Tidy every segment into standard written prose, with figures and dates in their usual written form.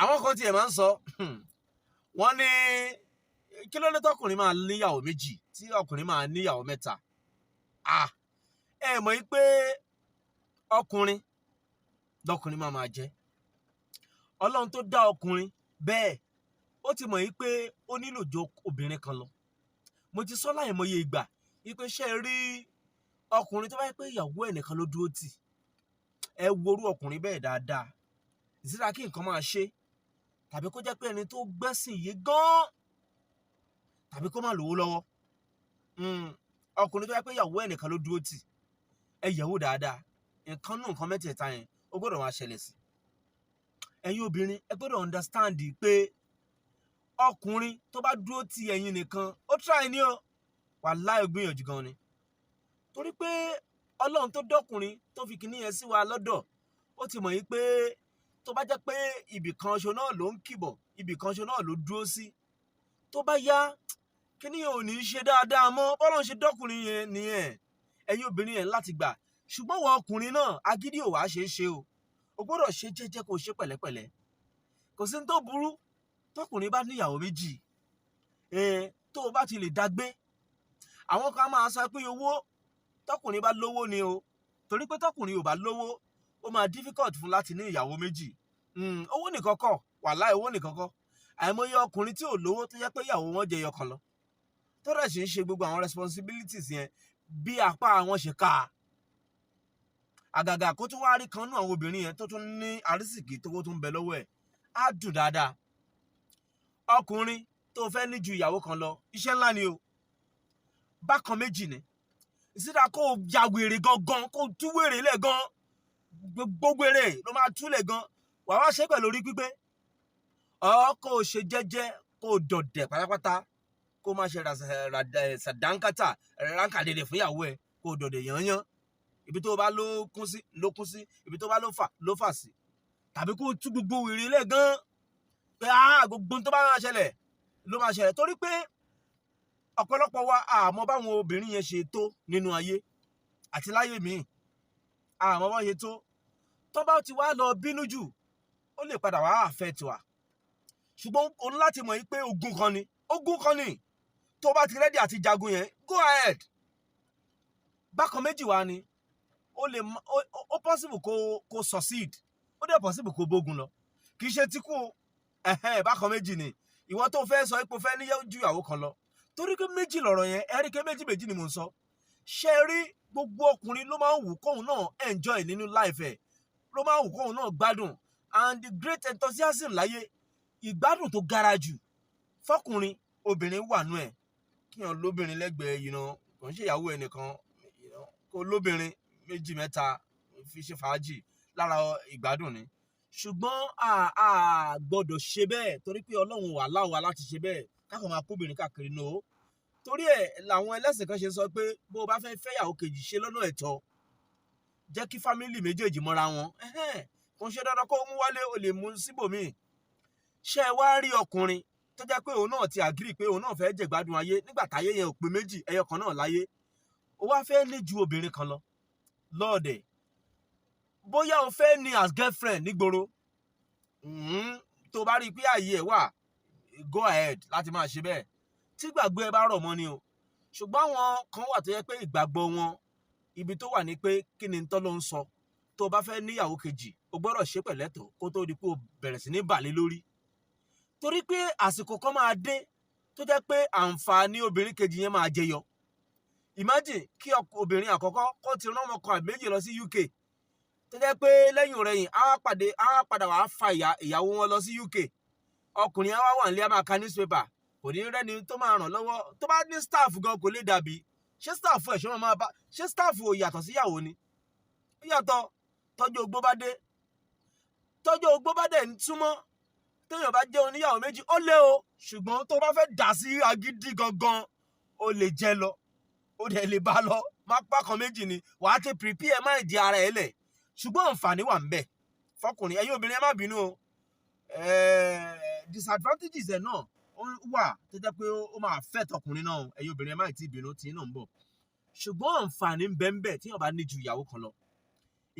àwọn kan tiẹ̀ máa ń sọ wọ́n ní kí ló dé tọkùnrin máa níyàwó méjì tí ọkùnrin máa níyàwó mẹ́ta ẹ mọ̀ yí pé ọkùnrin lọkùnrin máa jẹ́ ọlọ́run tó dá ọkùnrin bẹ́ẹ̀ ó ti mọ̀ yí pé ó nílò ju obìnrin kan lọ. Mo ti sọ láìmọye ìgbà yí pé ṣe rí ọkùnrin tó bá yẹ pé ìyàwó ẹnìkan ló dúró tì ẹ worú ọkùnrin bẹ́ẹ̀ dáadáa ìsíra kí nǹkan máa ṣe tàbí kó jẹ́ pé ẹni tó gbẹ́sìn yìí gan tàbí kó má lówó lọ́wọ́ ọkùnrin tó yẹ pé ìyàwó ẹnìkan ló dúró tì ẹ yẹ̀wò dáadáa nǹkan mẹ́tẹ̀ẹ̀ta yẹn ó gbọ́dọ̀ máa ṣẹlẹ̀ sí. Ẹ̀yin obìnrin ẹ gbọ́dọ̀ understand pé ọkùnrin tó bá dúró tì ẹ̀yin nìkan ó try ní o wàláhì gbìyànjú gan ni torí pé ọlọ́run tó dọ́kùnrin tó fi kinní yẹn sí wa lọ́dọ̀ ó ti mọ̀ yí pé tó bá jẹ́ pé ibì kan ṣo náà ló ń kìbọ̀ ibì kan ṣo náà ló dúró sí tó bá yá kinní yẹn ò ní í ṣe dáadáa mọ́ bọ́lọ́run ṣe dọ́kùnrin yẹn nìyẹn ẹ̀yin obìnrin yẹn láti gbà ṣùgbọ́n wọ ọkùnrin náà agídí ò wá ṣe é ṣe o gbọ́dọ̀ ṣe jẹ́jẹ́ kó ṣe pẹ̀lẹ́pẹ̀lẹ́ kò sí ní tó burú tọkùnrin bá níyàwó méjì tó o bá ti lè dágbé àwọn kan máa sọ pé owó tọkùnrin bá lówó ni o torí pé tọkùnrin ò bá lówó ó máa difficult fún láti ní ìyàwó méjì owó nìkan kọ́ wàláhì owó nìkan kọ́ àìmọye ọkùnrin tí ò lówó tó jẹ́ pé ìyàwó wọn jẹ ẹyọ kan lọ tó rẹ̀ sì ń ṣe gbogbo àwọn responsibilities yẹn bí apá àwọn ṣe ká àgàgà kó tún wá rí kan nú àwọn obìnrin yẹn tó tún ní àrísìkí tó tún bẹ lọ́wọ́ ẹ̀ á dùn dáadáa. Ọkùnrin tó fẹ́ ní ju ìyàwó kan lọ iṣẹ́ ńlá ni o bákan méjì ni ìsídà kó o ya wèrè gangan kó o tú wèrè lẹ̀ gan gbogbo èrè ló máa túlẹ̀ gan wà wá ṣe pẹ̀lú orí pípé kó o ṣe jẹ́jẹ́ kó o dọ̀dẹ̀ pátápátá kó o má ṣe sàdánkátà ránkàdédè fún ìyàwó ẹ̀ kó o dọ̀dẹ̀ yányán ibi tó bá ló kún sí ibi tó bá ló fà sí tàbí kó o tú gbogbo wèrè lẹ̀ gan pé gbogbo tó bá máa ṣẹlẹ̀ ló máa ṣẹlẹ̀ torí pé ọ̀pọ̀lọpọ̀ wa àmọ́ báwọn obìnrin yẹn ṣe tó nínú ayé àti láyé míì àmọ́ bá ṣe tó bá ti wá lọ bínú jù ó lè padà wá affect wa ṣùgbọ́n o ní láti mọ̀ pé ogun kan ni tó bá ti rẹ́dí àti jagun yẹn go ahead bákan méjì wá ni ó possible kó succeed ó dẹ̀ possible kó bógun lọ kì í ṣe tí kú bákan méjì ni ìwọ tó fẹ́ sọ pé fẹ́ níyàwó ju ìyàwó kan lọ torí pé méjì lọ̀rọ̀ yẹn ẹ rí pé méjì ni mò ń sọ ṣe rí gbogbo ọkùnrin ló máa ń wù kóun náà enjoy nínú life ẹ̀ ló máa ń wù kóun náà gbádùn and the great enthusiasm láyé ìgbádùn tó gara jù fọkùnrin obìnrin wà nú ẹ̀ kíyàn lóbìnrin lẹ́gbẹ̀ẹ́ yìí náà kò ń ṣe ìyàwó ẹnìkan kó lóbìnrin méjì mẹ́ta fi ṣe fàájì lára ìgbádùn ni ṣùgbọ́n a gbọ́dọ̀ ṣe bẹ́ẹ̀ torí pé ọlọ́run wà láwa láti ṣe bẹ́ẹ̀ kákan máa kóbìnrin káàkiri náà torí ẹ̀ làwọn ẹlẹ́sìn kan ṣe sọ pé bó o bá fẹ́ fẹ́yàwó kejì ṣe lọ́nà ẹ̀tọ́ jẹ́ kí fámìlì méjèèjì mọ́ra wọn kò ń ṣe dandan kó o mú wálé o lè mú síbòmíì ṣé ẹ wá rí ọkùnrin tó jẹ́ pé òun náà ti agree pé òun náà fẹ́ jẹ̀gbádùn ayé nígbà táyé yẹn ò pé méjì ẹyọ kan náà láyé ó wá fẹ́ ní ju obìnrin kan lọ lọ́ọ̀dẹ̀ bóyá o fẹ́ ní as girlfriend nígboro tó bá rí i pé ààyè ẹ̀ wà go ahead láti máa ṣe bẹ́ẹ̀ tí gbàgbọ́ ẹ bá rọ̀ mọ́ ni o ṣùgbọ́n àwọn kan wà tó yẹ pé ìgbàgbọ́ wọn ibi tó wà ní pé kí ni tọ́ ló ń sọ tó bá fẹ́ níyàwó kejì o gbọ́dọ̀ ṣe pẹ̀lẹ́tọ̀ kó tó di pé o bẹ̀rẹ̀ sí ní bàlẹ́ lórí torí pé àsìkò kan máa dé tó jẹ́ pé àǹfààní obìnrin kejì yẹn máa jẹyọ imagine kí obìnrin àkọ́kọ́ kó ti rán ọmọ kan àbí méjì lọ sí UK tó jẹ́ pé lẹ́yìn rẹ̀yìn á padà wàá fa ìyàwó wọn lọ sí UK ọkùnrin á wá wà nílé á máa ka newspaper kò ní rẹ́ni tó máa ràn lọ́wọ́ tó bá ní staff gan kò lè dàbí ṣé staff ẹ̀ ṣé wọ́n máa bá ṣé staff ò yàtọ̀ síyàwó ni ó yàtọ̀ tọ́jú ogbó bá dé ń túmọ̀ téèyàn bá jẹ́ oníyàwó méjì ó lé o ṣùgbọ́n tó bá fẹ́ dà sí agídí gangan ó lè jẹ lọ ó dẹ̀ lè bá lọ má pákan méjì ni wàá ti prepare mind ara ẹ̀ lẹ̀ ṣùgbọ́n àǹfààní wà ń bẹ fọkùnrin ẹ̀yin obìnrin ẹ má bínú o disadvantages ẹ̀ náà wà tó jẹ́ pé ó máa affect ọkùnrin náà ẹ̀yin obìnrin ẹ má ti bínú tí náà ń bọ̀ ṣùgbọ́n àǹfààní ń bẹ ń bẹ tí yàn bá ní ju ìyàwó kan lọ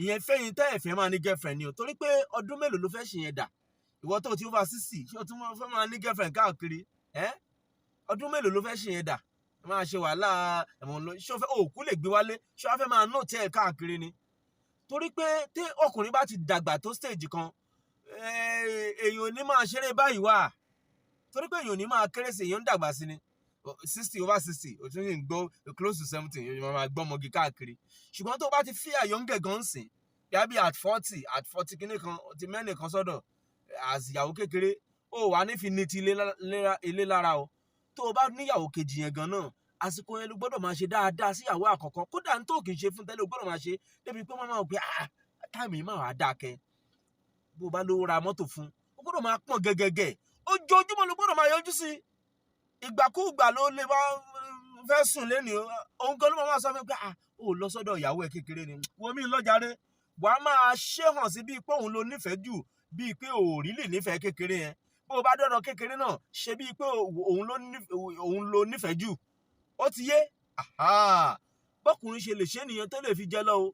ìyẹn fẹ́yìn tẹ́ ẹ̀fẹ́ máa ní girlfriend ni o torí pé ọdún mélòó ló fẹ́ ṣe yẹn dà ìwọ tó ti over 60 ṣé o tún fẹ́ máa ní girlfriend káàkiri ọdún mélòó ló fẹ́ ṣe yẹn dà máa ṣe wàhálà ẹ̀wọ̀n lọ ṣé o fẹ́ òkú lè gbé wálé ṣé o fẹ́ máa nọ tẹ́ ẹ̀ káàkiri ni torí pé tí ọkùnrin bá ti dàgbà tó stage kan èèyàn ò ní máa ṣeré báyìí wà torí pé èèyàn ò ní máa kéré sí èèyàn ń dàgbà sí ni 60 over 60 o tún ní gbọ́ close to 70 èèyàn máa gbọ́ ọmọge káàkiri ṣùgbọ́n tó bá ti fi àyọ̀ǹgẹ̀ gan sìn yàbí at 40 kíní kan ti mẹ́rin kan sọ́dọ̀ àsìyàwó kékeré ó wà ní fi ní ti ilé lára o tó o bá níyàwó kejì yẹn gan náà àsìkò yẹn ló gbọ́dọ̀ máa ṣe dáadáa síyàwó àkọ́kọ́ kódà ní tó kì í ṣe fún tẹ́lẹ̀ o gbọ́dọ̀ máa ṣe débi pé wọ́n máa gbé táìmù yìí máa wà dákẹ́ bó o bá lówó ra mọ́tò fún o gbọ́dọ̀ máa pọ̀n gẹ́gẹ́gẹ́ ojoojúmọ́ ló gbọ́dọ̀ máa yọjú sí ìgbàkúùgbà ló lè bá fẹ́ sùn lẹ́nu òun gan ló máa sọ fún mi pé ó lọ sọ́dọ̀ ìyàwó ẹ̀ kékeré ni wọ́n mi lọ́jàre wàá máa ṣe hàn sí bíi pé òun ló nífẹ̀ẹ́ jù bíi pé òòrí lè nífẹ̀ẹ́ kékeré yẹn bó o bá dọ̀dọ̀ kékeré náà ṣe bíi pé òun ló nífẹ̀ẹ́ jù ó ti yé bọ́kùnrin ṣe lè ṣe nìyẹn tó lè fi jẹ́ lọ o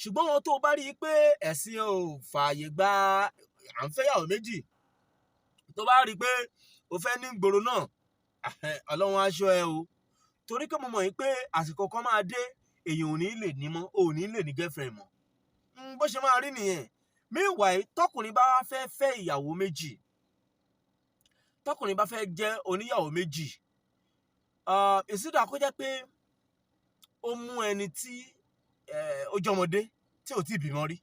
ṣùgbọ́n wọn tó o bá rí i pé ẹ̀sìn ò fààyè gba à ń fẹ́yàwó méjì tó bá rí i pé o fẹ́ ní gbòòrò náà ọlọ́run aṣọ ẹ o torí pé mo mọ̀ pé àsìkò kan máa dé èèyàn ò ní lè ní mọ́ ò ní lè ní girlfriend mọ́ bó ṣe máa rí nìyẹn meanwhile tọkùnrin bá fẹ́ ìyàwó méjì tọkùnrin bá fẹ́ jẹ́ oníyàwó méjì ìsídà kó jẹ́ pé ó mú ẹni tí ó jẹ́ ọmọdé tí ò tí ì bímọ rí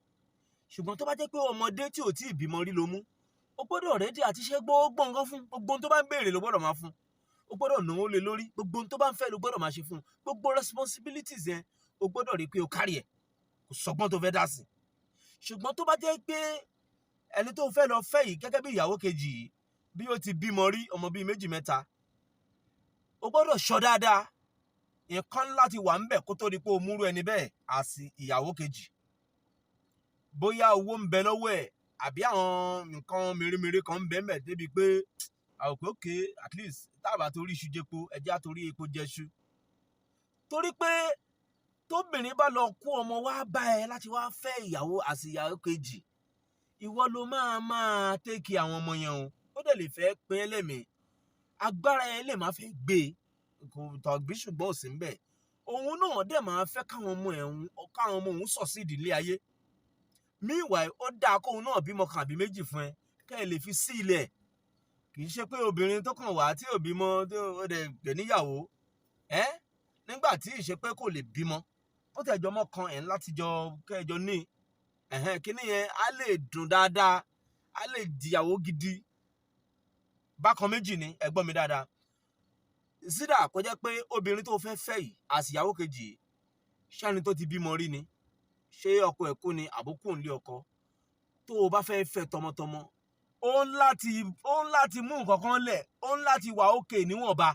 ṣùgbọ́n tó bá jẹ́ pé ọmọdé tí ò tí ì bímọ rí ló mú ó gbọ́dọ̀ rẹ́dí àti ṣe gbogbo nǹkan fún gbogbo ohun tó bá ń béèrè ló gbọ́dọ̀ máa fún ó gbọ́dọ̀ náwó lé lórí gbogbo ohun tó bá ń fẹ́ ló gbọ́dọ̀ máa ṣe fún gbogbo responsibilities yẹn ó gbọ́dọ̀ rí pé ó kárí ẹ̀ kò sọgbọ́n tó fẹ́ dá sí ṣùgbọ́n tó bá jẹ́ pé ẹni tó fẹ́ lọ fẹ́ yìí gẹ́gẹ́ bí ìyàwó kejì yìí bí ó ti bímọ rí ọmọ bíi 2 mẹ́ta ó gbọ́dọ̀ ṣọ́ dáadáa nǹkan láti wà ń bẹ̀ kó tó di pé o múrú ẹni bẹ́ẹ̀ àsì ìyàwó kejì bóyá owó ń bẹ lọ́wọ́ ẹ̀ àbí àwọn nǹkan mèremère kan ń bẹ mẹ́ débi pé àwòkè òkè at least táàbà torí iṣu jẹpo ẹjẹ́ àtorí epo jẹṣu torí pé tóbìnrin bá lọ kó ọmọ wá bá ẹ láti wá fẹ́ ìyàwó àsì ìyàwó kejì ìwọ ló máa tẹ́kì àwọn ọmọ yẹn o ó dẹ̀ lè fẹ́ pín ẹlẹ́mìí agbára ẹ lè máa fẹ́ gbé kò tọ̀gbí ṣùgbọ́n ò sí ń bẹ̀ òun náà dẹ̀ máa fẹ́ káwọn ọmọ òun sọ̀ sí ìdílé ayé meanwhile ó dáa kóun náà bímọ kan àbí méjì fún ẹ kẹ́ ẹ lè fi sí ilẹ̀ kì í ṣe pé obìnrin tó kàn wá tí ò bímọ tó dẹ̀ gbé níyàwó nígbà tí ìṣe pé kò lè bímọ ó tẹ̀jọ́ mọ́ kan ẹ̀ láti jọ kẹjọ ní kíní yẹn á lè dùn dáadáa á lè dìyàwó gidi bákan méjì ni ẹ̀gbọ́n mi dáadáa sídà kó jẹ́ pé obìnrin tó fẹ́ fẹ́ yìí àsìyàwó kejì ṣẹ́ni tó ti bímọ rí ni ṣé ọkọ ẹ̀ kú ni àbókù ńlé ọkọ tó o bá fẹ́ fẹ́ tọmọtọmọ ó ń láti mú nǹkan kan lẹ̀ ó ń láti wà òkè níwọ̀nba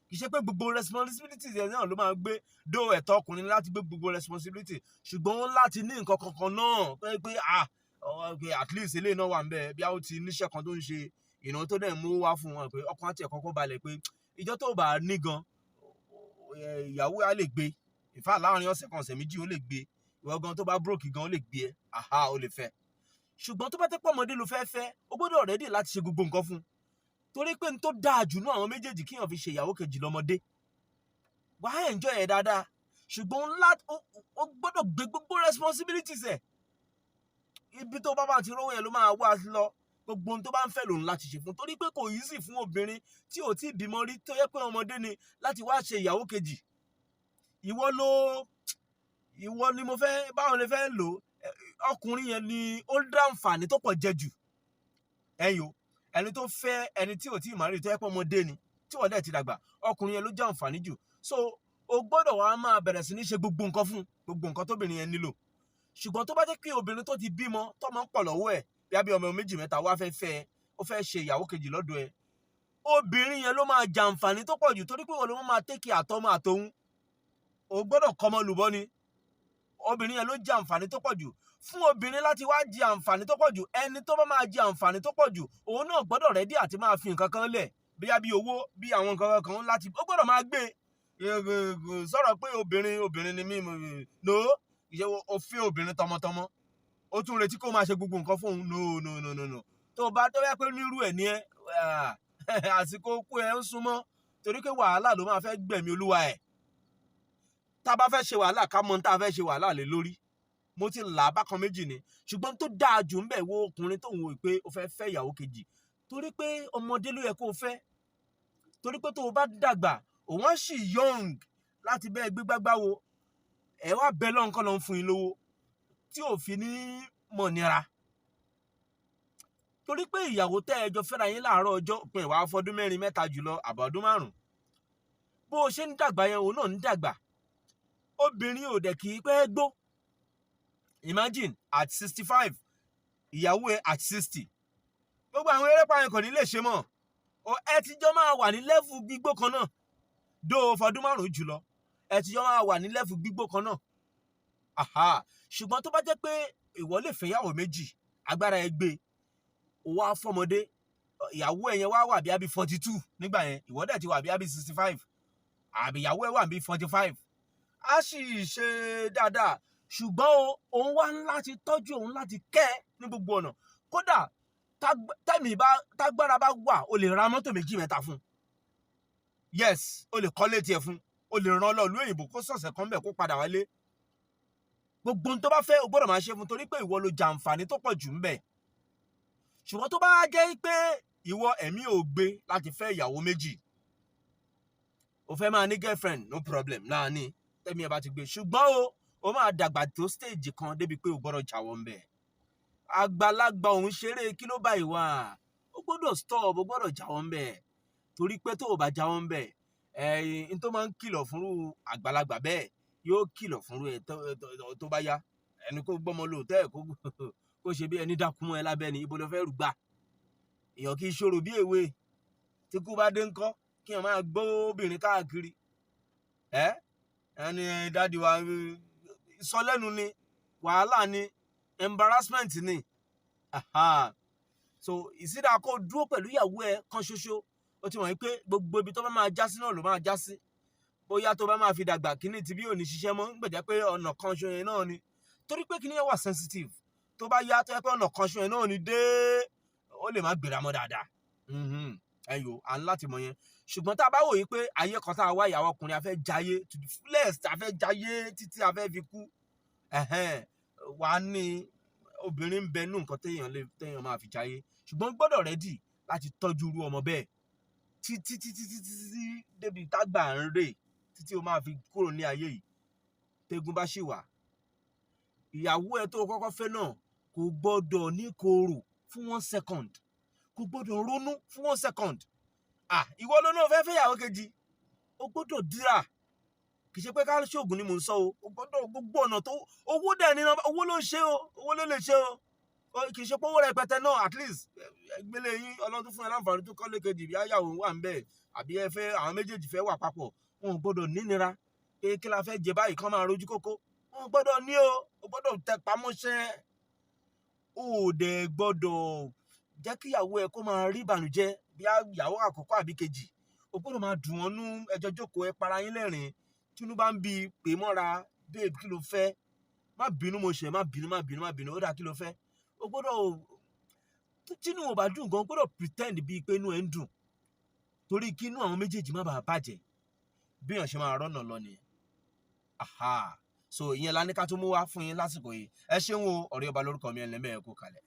kì í ṣe pé gbogbo responsibilities ẹ̀ náà ló máa gbé dó ẹ̀tọ́ ọkùnrin láti gbé gbogbo responsibility ṣùgbọ́n ó ń láti ní nǹkan kankan náà tó yẹ pé at least eléyìí náà wà ń bẹ̀ bí a ó ti níṣẹ́ kan tó ń ṣe ìnáwó tó dẹ̀ mú wá fún wọn pé ọkàn àti ẹ̀kọ́ kọ́ balẹ̀ pé ìjọ tó bá ní gan ìyàwó á lè gbé ìfà láàrin ọ̀sẹ̀ kan ọ̀sẹ̀ méjì ó lè gbé ìwọ gan tó bá broke gan ó lè gbé ẹ ó lè fẹ́ ṣùgbọ́n tó bá tẹ́ pọ̀ ọmọdé ló fẹ́ ó gbọ́dọ̀ ready láti ṣe gbogbo nǹkan fún torí pé n tó dáa jù náà àwọn méjèèjì kíyàn fi ṣe ìyàwó kejì lọ́mọdé wàá enjoy ẹ̀ dáadáa ṣùgbọ́n ó gbọ́dọ̀ gbé gbogbo responsibilities ẹ̀ ibi tó bá ti rówó yẹn ló máa wá lọ gbogbo ohun tó bá ń fẹ́ lòun láti ṣe fún torí pé kò easy fún obìnrin tí ò tí ì bímọ rí tó yẹ pé ọmọdé ni láti wá ṣe ìyàwó kejì ìwọ ni mo fẹ́ báwọn lè fẹ́ lò ọkùnrin yẹn ni ó dá àǹfààní tó pọ̀ jẹ jù ẹni tó fẹ́ ẹni tí ò tí ì máa rí tó yẹ pé ọmọdé ni tí wọ́n dẹ̀ ti dàgbà ọkùnrin yẹn ló jẹ́ àǹfààní jù so o gbọ́dọ̀ wá máa bẹ̀rẹ̀ sí ní ṣe gbogbo nǹkan fún gbogbo nǹkan tóbìnrin yẹn nílò ṣùgbọ́n tó bá jẹ́ pé obìnrin tó ti bímọ tó máa ń pọ̀ lọ́wọ́ ẹ̀ bí ọmọ 2 mẹ́ta wá fẹ́ ó fẹ́ ṣe ìyàwó kejì lọ́dọ̀ ẹ̀ obìnrin yẹn ló máa jàǹfààní tó pọ̀ jù torí pé wọn ló máa tẹ́kì àtọmọ àtòun o gbọ́dọ̀ kọ́mọ lùbọ́ ni obìnrin yẹn ló jẹ àǹfààní tó pọ̀ jù fún obìnrin láti wá jẹ àǹfààní tó pọ̀ jù ẹni tó bá máa jẹ àǹfààní tó pọ̀ jù òun náà gbọ́dọ̀ rẹ́dí àti máa fi nǹkan kan lẹ̀ bí owó bí àwọn nǹkan kan láti ó gbọ́dọ̀ máa gbé sọ̀rọ̀ pé obìnrin ni mí no ìṣe òfin obìnrin tọmọtọmọ ó tún retí kó máa ṣe gbogbo nǹkan fún òun no tó bá tó yẹ pé nírú ẹ̀ ní ẹ àsìkò kú ẹ ń súnmọ́ torí pé wàhálà ló máa fẹ́ gbẹ̀mí olúwa ẹ̀. Tá a bá fẹ́ ṣe wàhálà ká mọ̀ tá a fẹ́ ṣe wàhálà lé lórí. Mo ti là bákan méjì ni ṣùgbọ́n tó dáa jù ń bẹ̀ wo ọkùnrin tó ń wò pé ó fẹ́ fẹ́ ìyàwó kejì torí pé ọmọdé ló yẹ kó o fẹ́ torí pé tó o bá dàgbà òun á sì young láti bẹ́ẹ̀ gbégbágbá wo ẹ̀ wá bẹ́ẹ̀ lọ́nkọ́ lọ́n fún yín lówó tí ò fi ní mọ̀ nira torí pé ìyàwó tẹ́ ẹ jọ fẹ́ra yín láàárọ̀ ọjọ́ pin ìwà fọdún 4 mẹ́ta jùlọ àbọ̀dún 5 bó o ṣe ń dàgbà yẹn òun náà ń dàgbà obìnrin ò dẹ̀ kì í pẹ́ gbó. Imagine at 65 ìyàwó ẹ at 60 gbogbo àwọn erépa yẹn kò ní lè ṣe mọ́ ẹ ti jọ máa wà ní lẹ́fù gbígbó kan náà dó fọdún 5 jùlọ ẹ ti jọ máa wà ní lẹ́fù gbígbó kan náà ṣùgbọ́n tó bá jẹ́ pé ìwọ lè fẹ́yàwó méjì agbára ẹ gbé wá fọmọdé ìyàwó ẹ yẹn wá wà bí i 42 nígbà yẹn ìwọ dẹ̀ ti wà bí i 65 àbí ìyàwó ẹ wà bí 45 á sì ṣe dáadáa ṣùgbọ́n òun wá láti tọ́jú òun láti kẹ́ ní gbogbo ọ̀nà kódà tágbára bá wà o lè ra mọ́tò 2 mẹ́ta fún yes o lè kọ́lé tiẹ̀ fún o lè ràn lọ ìlú òyìnbó kó sọ̀sẹ̀ kan bẹ̀ kó padà wálé gbogbo ohun tó bá fẹ́ o gbọ́dọ̀ máa ṣe fún torí pé ìwọ ló jàǹfààní tó pọ̀ jù ń bẹ̀ ṣùgbọ́n tó bá jẹ́ pé ìwọ ẹ̀mí ò gbé láti fẹ́ ìyàwó méjì o fẹ́ máa ní girlfriend no problem náà ní tẹ́mi ẹ bá ti gbé ṣùgbọ́n o máa dàgbà tó stage kan débi pé o gbọ́dọ̀ jáwọ́ ń bẹ̀ àgbàlagbà òun ṣeré kí ló bá ìwà o gbọ́dọ̀ stop o gbọ́dọ̀ jáwọ́ ń bẹ̀ torí pé tó o bá jáwọ́ ń bẹ̀ ẹ̀yìn tó máa ń kìlọ̀ fún àgbàlagbà bẹ́ẹ̀ yóò kìlọ̀ fún ẹ tó bá yá ẹni kó gbọ́mọ lóòótọ́ ẹ̀ kó ṣe bí ẹni dákú mọ́ ẹ lábẹ́ ni ibo ló fẹ́ rúgbà èèyàn kì í ṣòro bí èwe tí kú bá dé ńkọ́ kí èèyàn máa gbọ́ obìnrin káàkiri ẹni dáàdi wa ìsọlẹ́nu ni wàhálà ni embarrassment ni so ìsídà kó dúró pẹ̀lú ìyàwó ẹ kan ṣoṣo ó ti mọ̀ pé gbogbo ibi tó bá máa já sí náà ló máa já sí bóyá tó bá máa fi dàgbà kíní tí bí ò ní ṣiṣẹ́ mọ́ gbẹ̀jẹ́ pé ọ̀nà kan ṣo yẹn náà ni torí pé kíní yẹn wà sensitive tó bá yá tó yẹ pé ọ̀nà kan ṣo yẹn náà ni dé ó lè má gbéra mọ́ dáadáa ẹyọ à ń láti mọ̀ yẹn ṣùgbọ́n tá a bá wò yí pé ayé kan tá a wá ìyàwó ọkùnrin a fẹ́ jayé to the fullest a fẹ́ jayé títí a fẹ́ fi kú wà á ní obìnrin ń bẹ nù nǹkan téèyàn máa fi jayé ṣùgbọ́n gbọ́dọ̀ rẹ́dì láti tọ́jú irú ọmọ bẹ́ẹ̀ títí débi tágbà ń rè títí o máa fi kúrò ní ayé yìí tẹ́gun bá ṣì wà ìyàwó ẹ tó kọ́kọ́ fẹ́ náà kò gbọ́dọ̀ ní kòrò fún 1 second kò gbọ́dọ̀ ronú fún 1 second ìwọ ló náà fẹ́ ìyàwó kejì o gbọ́dọ̀ dira kì í ṣe pé ká ṣoògùn ni mò ń sọ o gbọ́dọ̀ gbogbo ọ̀nà tó owó dẹ̀ ní owó ló ń ṣe o owó ló lè ṣe o kì í ṣe pé owó rẹpẹtẹ náà at least gbélé yín ọlọ́dún fún ẹ láǹfààní tó kọ́lé kejì bí ayáwó wà ń bẹ̀ àbí ẹ fẹ́ àwọn méjèèjì fẹ́ wà papọ̀ wọn ò gbọ́dọ̀ nínira pé kí la fẹ́ jẹ báyìí kán máa rojú kókó wọn ò gbọ́dọ̀ ní o gbọ́dọ̀ tẹ pamọ́ṣẹ́ o dẹ̀ gbọ́dọ̀ jẹ́ kí ìyàwó ẹ kó máa rí ìbànújẹ́ bí ìyàwó àkọ́kọ́ àbí kejì o gbọ́dọ̀ máa dùn wọn nú ẹjọ́ jókòó ẹ para yín lẹ́rìn tínú bá ń bi pè mọ́ra babe kí ló fẹ́ má bínú mo ṣe má bínú ó dà kí ló fẹ́ o gbọ́dọ̀ tínú ò bá dùn gan gbọ́dọ̀ pretend bíi pé inú ẹ ń dùn torí kí inú àwọn méjèèjì má bàa bàjẹ́ bí èèyàn ṣe máa rọ́nà lọ nìyẹn so ìyẹn la ní ká tó mú wá fún yín lásìkò yìí ẹ ṣeun o ọ̀rẹ́ ọba lórúkọ mi ẹ̀ lẹ́mẹ̀ẹ́ kó kalẹ̀.